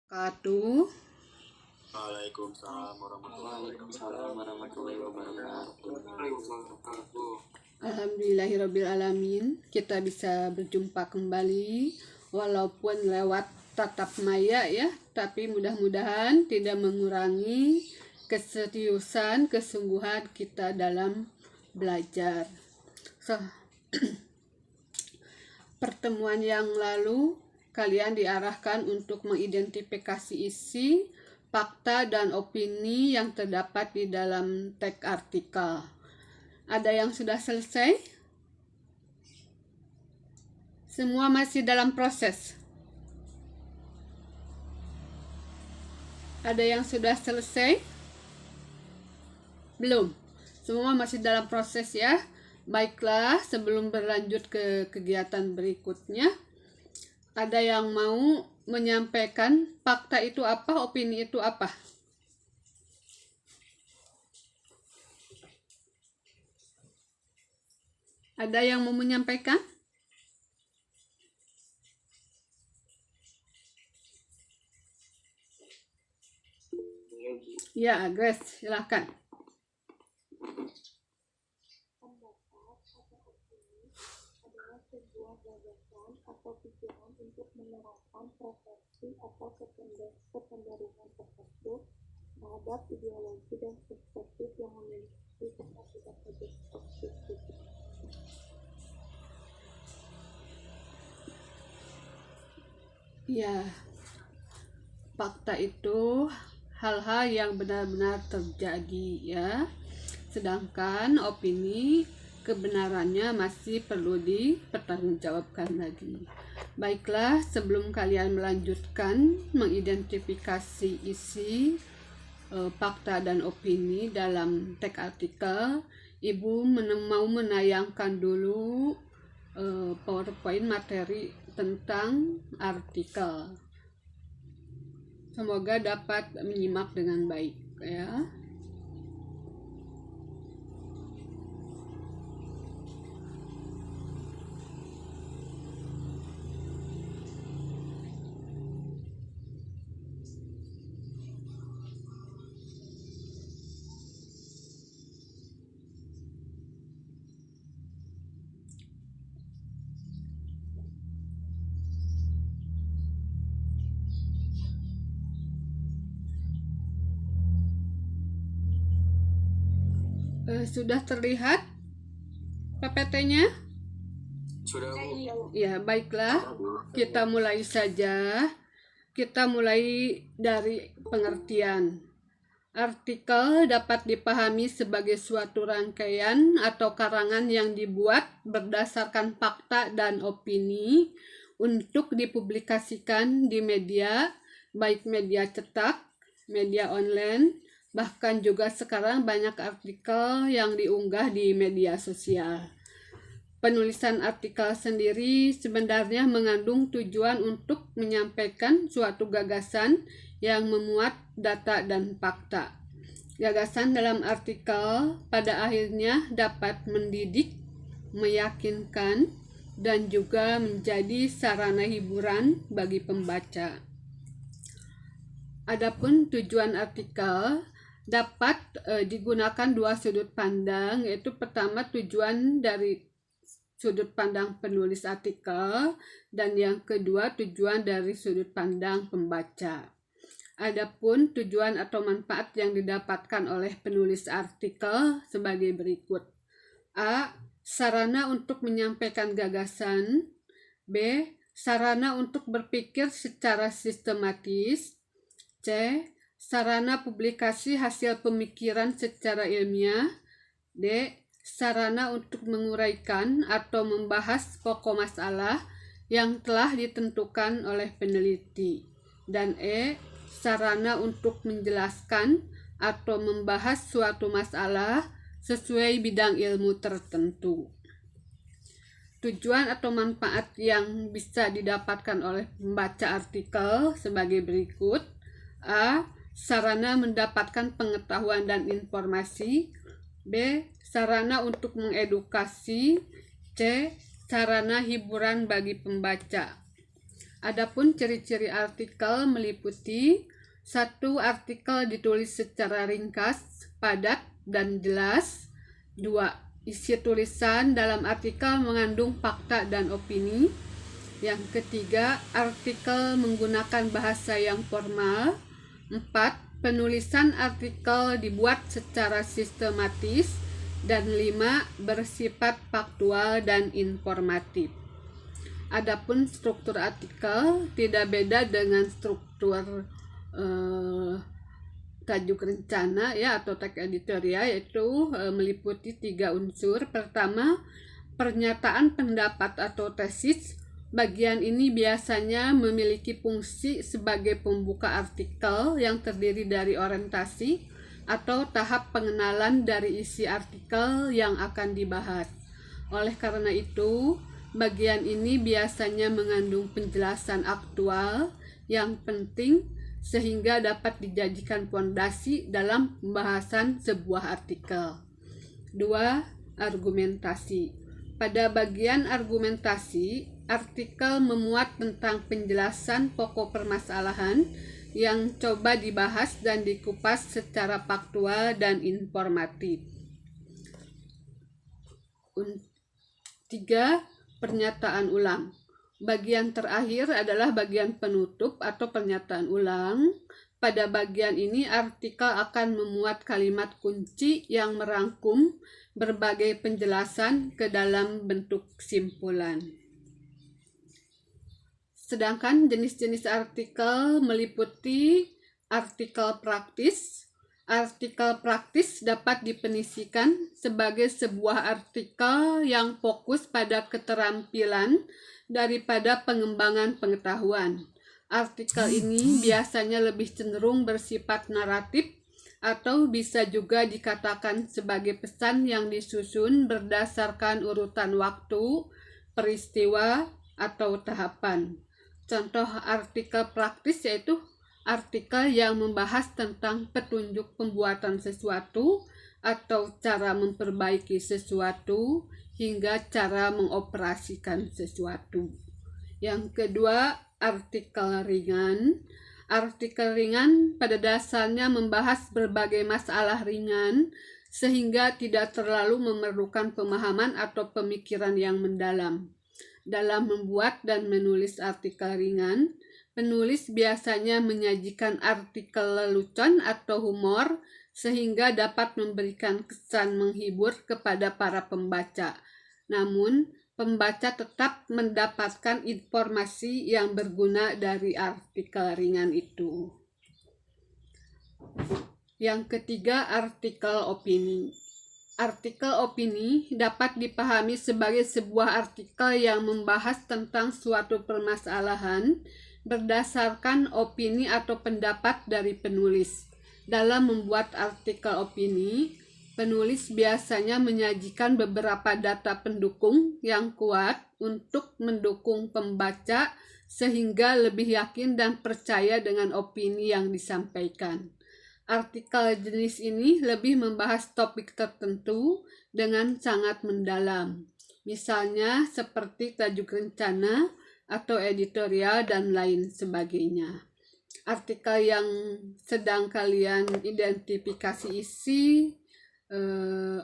wabarakatuh. Waalaikumsalam warahmatullahi wabarakatuh. Alhamdulillahirabbil alamin. Kita bisa berjumpa kembali walaupun lewat tatap maya ya, tapi mudah-mudahan tidak mengurangi keseriusan, kesungguhan kita dalam belajar. Pertemuan yang lalu kalian diarahkan untuk mengidentifikasi isi, fakta, dan opini yang terdapat di dalam teks artikel. Ada yang sudah selesai? Semua masih dalam proses. Ada yang sudah selesai? Belum. Semua masih dalam proses ya. Baiklah, sebelum berlanjut ke kegiatan berikutnya, ada yang mau menyampaikan fakta itu apa, opini itu apa? Ada yang mau menyampaikan? Ya, Grace, silakan. Sebuah gagasan atau pikiran untuk menerapkan persepsi atau kecenderungan tertentu terhadap ideologi dan perspektif yang memiliki kapasitas objektif. Ya, fakta itu hal-hal yang benar-benar terjadi ya. Sedangkan opini kebenarannya masih perlu dipertanggungjawabkan lagi. Baiklah, sebelum kalian melanjutkan mengidentifikasi isi, fakta dan opini dalam teks artikel, Ibu mau menayangkan dulu PowerPoint materi tentang artikel. Semoga dapat menyimak dengan baik ya. Sudah terlihat PPT-nya? Sudah, Bu. Ya, baiklah. Kita mulai saja. Kita mulai dari pengertian. Artikel dapat dipahami sebagai suatu rangkaian atau karangan yang dibuat berdasarkan fakta dan opini untuk dipublikasikan di media, baik media cetak, media online, bahkan juga sekarang banyak artikel yang diunggah di media sosial. Penulisan artikel sendiri sebenarnya mengandung tujuan untuk menyampaikan suatu gagasan yang memuat data dan fakta. Gagasan dalam artikel pada akhirnya dapat mendidik, meyakinkan, dan juga menjadi sarana hiburan bagi pembaca. Adapun tujuan artikel dapat digunakan dua sudut pandang, yaitu pertama tujuan dari sudut pandang penulis artikel dan yang kedua tujuan dari sudut pandang pembaca. Adapun tujuan atau manfaat yang didapatkan oleh penulis artikel sebagai berikut. A. Sarana untuk menyampaikan gagasan. B. Sarana untuk berpikir secara sistematis. C. Sarana publikasi hasil pemikiran secara ilmiah. D. Sarana untuk menguraikan atau membahas pokok masalah yang telah ditentukan oleh peneliti. Dan E. Sarana untuk menjelaskan atau membahas suatu masalah sesuai bidang ilmu tertentu. Tujuan atau manfaat yang bisa didapatkan oleh pembaca artikel sebagai berikut. A. Sarana mendapatkan pengetahuan dan informasi. B. Sarana untuk mengedukasi. C. Sarana hiburan bagi pembaca. Adapun ciri-ciri artikel meliputi: 1. Artikel ditulis secara ringkas, padat, dan jelas. 2. Isi tulisan dalam artikel mengandung fakta dan opini. Yang ketiga, artikel menggunakan bahasa yang formal. 4. Penulisan artikel dibuat secara sistematis. Dan 5. Bersifat faktual dan informatif. Adapun struktur artikel tidak beda dengan struktur tajuk rencana ya atau teks editorial, yaitu meliputi 3 unsur. Pertama, pernyataan pendapat atau tesis. Bagian ini biasanya memiliki fungsi sebagai pembuka artikel yang terdiri dari orientasi atau tahap pengenalan dari isi artikel yang akan dibahas. Oleh karena itu, bagian ini biasanya mengandung penjelasan aktual yang penting sehingga dapat dijadikan fondasi dalam pembahasan sebuah artikel. 2. Argumentasi. Pada bagian argumentasi, artikel memuat tentang penjelasan pokok permasalahan yang coba dibahas dan dikupas secara faktual dan informatif. 3. Pernyataan ulang. Bagian terakhir adalah bagian penutup atau pernyataan ulang. Pada bagian ini artikel akan memuat kalimat kunci yang merangkum berbagai penjelasan ke dalam bentuk kesimpulan. Sedangkan jenis-jenis artikel meliputi artikel praktis. Artikel praktis dapat definisikan sebagai sebuah artikel yang fokus pada keterampilan daripada pengembangan pengetahuan. Artikel ini biasanya lebih cenderung bersifat naratif atau bisa juga dikatakan sebagai pesan yang disusun berdasarkan urutan waktu, peristiwa, atau tahapan. Contoh artikel praktis yaitu artikel yang membahas tentang petunjuk pembuatan sesuatu atau cara memperbaiki sesuatu hingga cara mengoperasikan sesuatu. Yang kedua, artikel ringan. Artikel ringan pada dasarnya membahas berbagai masalah ringan sehingga tidak terlalu memerlukan pemahaman atau pemikiran yang mendalam. Dalam membuat dan menulis artikel ringan, penulis biasanya menyajikan artikel lelucon atau humor sehingga dapat memberikan kesan menghibur kepada para pembaca. Namun, pembaca tetap mendapatkan informasi yang berguna dari artikel ringan itu. Yang ketiga, artikel opini. Artikel opini dapat dipahami sebagai sebuah artikel yang membahas tentang suatu permasalahan berdasarkan opini atau pendapat dari penulis. Dalam membuat artikel opini, penulis biasanya menyajikan beberapa data pendukung yang kuat untuk mendukung pembaca sehingga lebih yakin dan percaya dengan opini yang disampaikan. Artikel jenis ini lebih membahas topik tertentu dengan sangat mendalam, misalnya seperti tajuk rencana atau editorial dan lain sebagainya. Artikel yang sedang kalian identifikasi isi,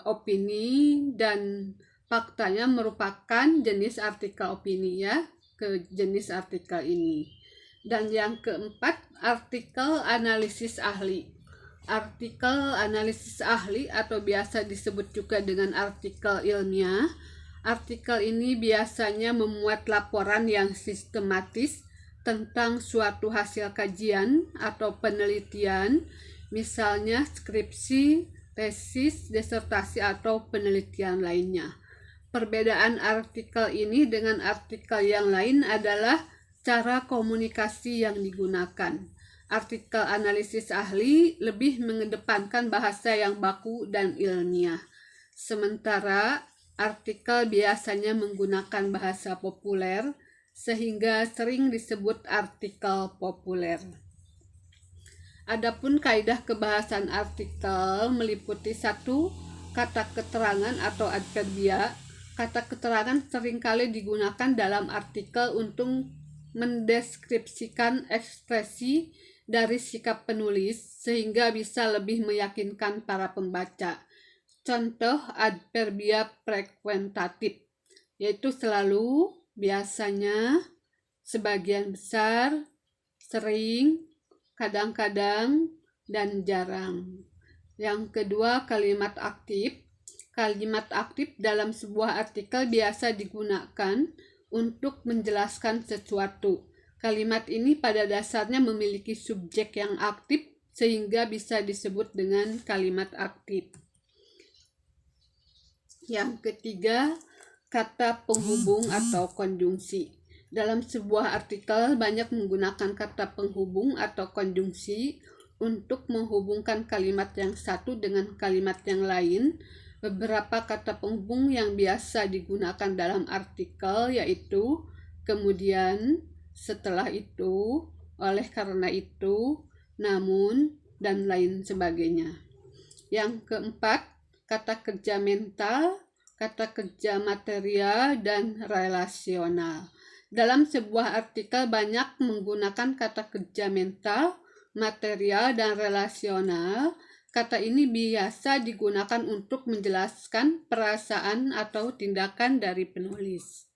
opini, dan faktanya merupakan jenis artikel opini ya, ke jenis artikel ini. Dan yang keempat, artikel analisis ahli. Artikel analisis ahli atau biasa disebut juga dengan artikel ilmiah. Artikel ini biasanya memuat laporan yang sistematis tentang suatu hasil kajian atau penelitian, misalnya skripsi, tesis, disertasi, atau penelitian lainnya. Perbedaan artikel ini dengan artikel yang lain adalah cara komunikasi yang digunakan. Artikel analisis ahli lebih mengedepankan bahasa yang baku dan ilmiah. Sementara artikel biasanya menggunakan bahasa populer sehingga sering disebut artikel populer. Adapun kaidah kebahasan artikel meliputi 1. Kata keterangan atau adverbia. Kata keterangan seringkali digunakan dalam artikel untuk mendeskripsikan ekspresi dari sikap penulis sehingga bisa lebih meyakinkan para pembaca. Contoh adverbia frekuentatif, yaitu selalu, biasanya, sebagian besar, sering, kadang-kadang, dan jarang. Yang kedua, kalimat aktif. Kalimat aktif dalam sebuah artikel biasa digunakan untuk menjelaskan sesuatu. Kalimat ini pada dasarnya memiliki subjek yang aktif sehingga bisa disebut dengan kalimat aktif. Yang ketiga, kata penghubung atau konjungsi. Dalam sebuah artikel banyak menggunakan kata penghubung atau konjungsi untuk menghubungkan kalimat yang satu dengan kalimat yang lain. Beberapa kata penghubung yang biasa digunakan dalam artikel yaitu kemudian, setelah itu, oleh karena itu, namun, dan lain sebagainya. Yang keempat, kata kerja mental, kata kerja material, dan relasional. Dalam sebuah artikel banyak menggunakan kata kerja mental, material, dan relasional. Kata ini biasa digunakan untuk menjelaskan perasaan atau tindakan dari penulis.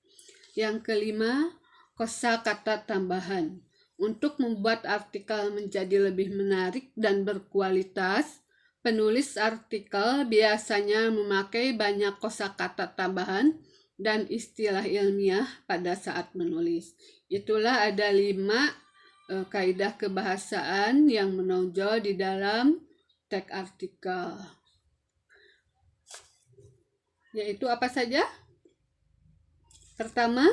Yang kelima, kosakata tambahan. Untuk membuat artikel menjadi lebih menarik dan berkualitas, penulis artikel biasanya memakai banyak kosakata tambahan dan istilah ilmiah pada saat menulis. Itulah ada 5 kaidah kebahasaan yang menonjol di dalam teks artikel. Yaitu apa saja? Pertama,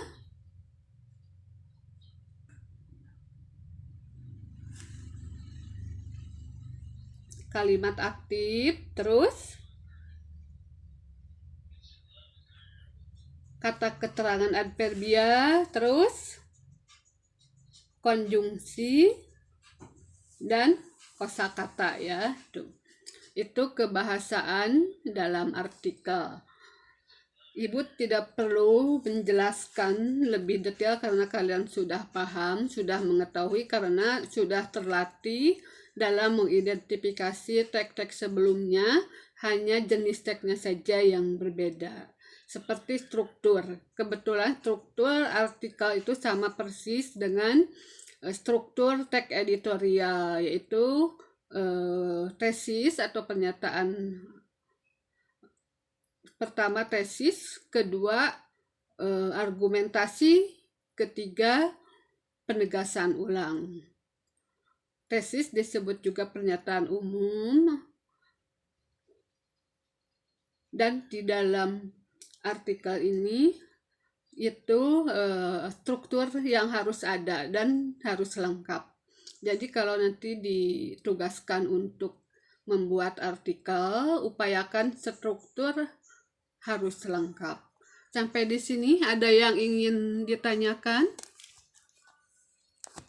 kalimat aktif, terus kata keterangan adverbia, terus konjungsi, dan kosakata ya. Itu kebahasaan dalam artikel. Ibu tidak perlu menjelaskan lebih detail karena kalian sudah paham, sudah mengetahui karena sudah terlatih dalam mengidentifikasi teks-teks sebelumnya, hanya jenis teksnya saja yang berbeda. Seperti struktur. Kebetulan struktur artikel itu sama persis dengan struktur teks editorial, yaitu tesis atau pernyataan pertama tesis, kedua argumentasi, ketiga penegasan ulang. Tesis disebut juga pernyataan umum, dan di dalam artikel ini itu struktur yang harus ada dan harus lengkap. Jadi kalau nanti ditugaskan untuk membuat artikel, upayakan struktur harus lengkap. Sampai di sini ada yang ingin ditanyakan?